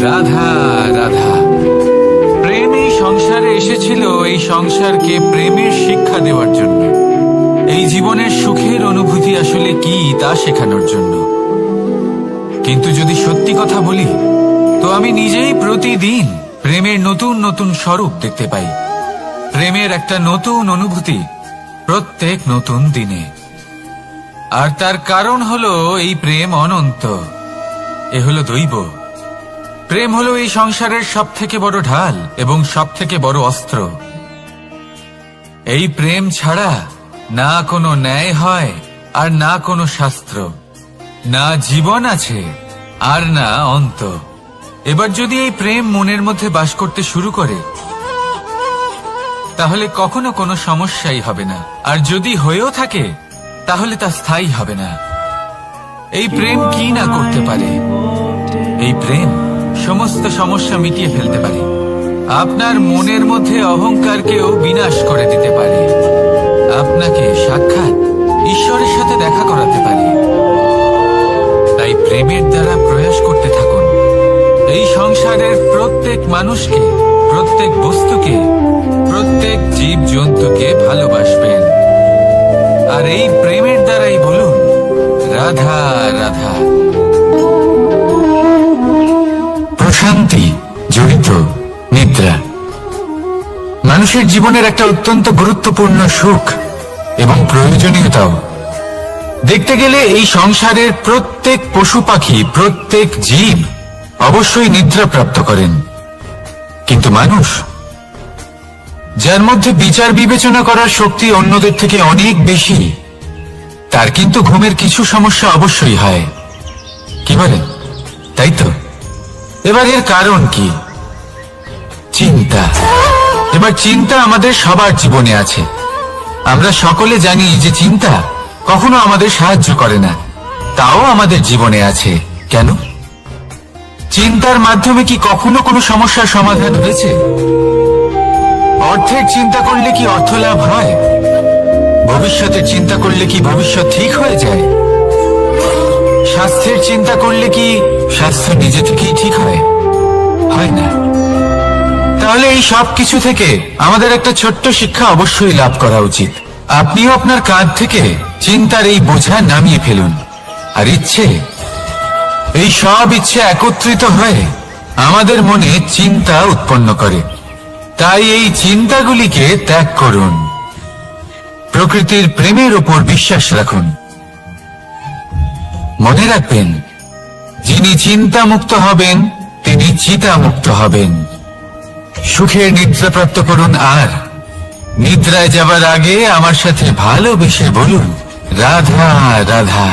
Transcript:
রাধা রাধা। প্রেম এই সংসারে এসেছিল এই সংসারকে প্রেমের শিক্ষা দেওয়ার জন্য, এই জীবনের সুখের অনুভূতি আসলে কি তা শেখানোর জন্য। কিন্তু যদি সত্যি কথা বলি তো আমি নিজেই প্রতিদিন প্রেমের নতুন নতুন স্বরূপ দেখতে পাই, প্রেমের একটা নতুন অনুভূতি প্রত্যেক নতুন দিনে। আর তার কারণ হলো এই প্রেম অনন্ত, এ হলো দৈব। প্রেম হলো এই সংসারের সব থেকে বড় ঢাল এবং সব থেকে বড় অস্ত্র। এই প্রেম ছাড়া না কোনো ন্যায় হয় আর না কোনো শাস্ত্র, না জীবন আছে আর না অন্ত। এবার যদি এই প্রেম মনের মধ্যে বাস করতে শুরু করে তাহলে কখনো কোনো সমস্যাই হবে না, আর যদি হয়েও থাকে তাহলে তা স্থায়ী হবে না। এই প্রেম কি না করতে পারে? এই প্রেম সমস্ত সমস্যা মিটিয়ে ফেলতে পারে, আপনার মনের মধ্যে অহংকারকেও বিনাশ করে দিতে পারে, আপনাকে সাক্ষাৎ ঈশ্বরের সাথে দেখা করাতে পারে। তাই প্রেমের দ্বারা প্রয়াস করতে থাকুন। এই সংসারের প্রত্যেক মানুষকে, প্রত্যেক বস্তুকে, প্রত্যেক জীব জন্তুকে ভালোবাসবেন। আর এই প্রেমের দ্বারাই বলুন রাধা রাধা। প্রশান্তি জড়িত নিদ্রা মানুষের জীবনের একটা অত্যন্ত গুরুত্বপূর্ণ সুখ এবং প্রয়োজনীয়তাও। দেখতে গেলে এই সংসারের প্রত্যেক পশু পাখি, প্রত্যেক জীব অবশ্যই নিদ্রা প্রাপ্ত করেন, কিন্তু মানুষ, যার মধ্যে বিচার বিবেচনা করার শক্তি অন্যদের থেকে অনেক বেশি, তার কিন্তু ঘুমের কিছু সমস্যা অবশ্যই হয়। কি বলেন? তাই তো। এবার এর কারণ কি? চিন্তা। এবার চিন্তা আমাদের সবার জীবনে আছে। আমরা সকলে জানি যে চিন্তা কখনো আমাদের সাহায্য করে না, তাও আমাদের জীবনে আছে। কেন? চিন্তার মাধ্যমে কি কখনো কোনো সমস্যার সমাধান হয়েছে? অর্থের চিন্তা করলে কি অর্থ লাভ হয়? ভবিষ্যতের চিন্তা করলে কি ভবিষ্যৎ ঠিক হয়ে যায়? স্বাস্থ্যের চিন্তা করলে কি স্বাস্থ্য নিজে থেকেই ঠিক হয়? হয় না। তাহলে এই সব কিছু থেকে আমাদের একটা ছোট্ট শিক্ষা অবশ্যই লাভ করা উচিত। আপনিও আপনার কাঁধ থেকে চিন্তার এই বোঝা নামিয়ে ফেলুন। আর ইচ্ছে, এই সব ইচ্ছে একত্রিত হয়ে আমাদের মনে চিন্তা উৎপন্ন করে। তাই এই চিন্তাগুলিকে ত্যাগ করুন। প্রকৃতির প্রেমের উপর বিশ্বাস রাখুন। মনে রাখবেন, যিনি চিন্তা মুক্ত হবেন তিনি চিতা মুক্ত হবেন। সুখের নিদ্রা প্রাপ্ত করুন, আর নিদ্রায় যাবার আগে আমার সাথে ভালোবেসে বলুন রাধা রাধা।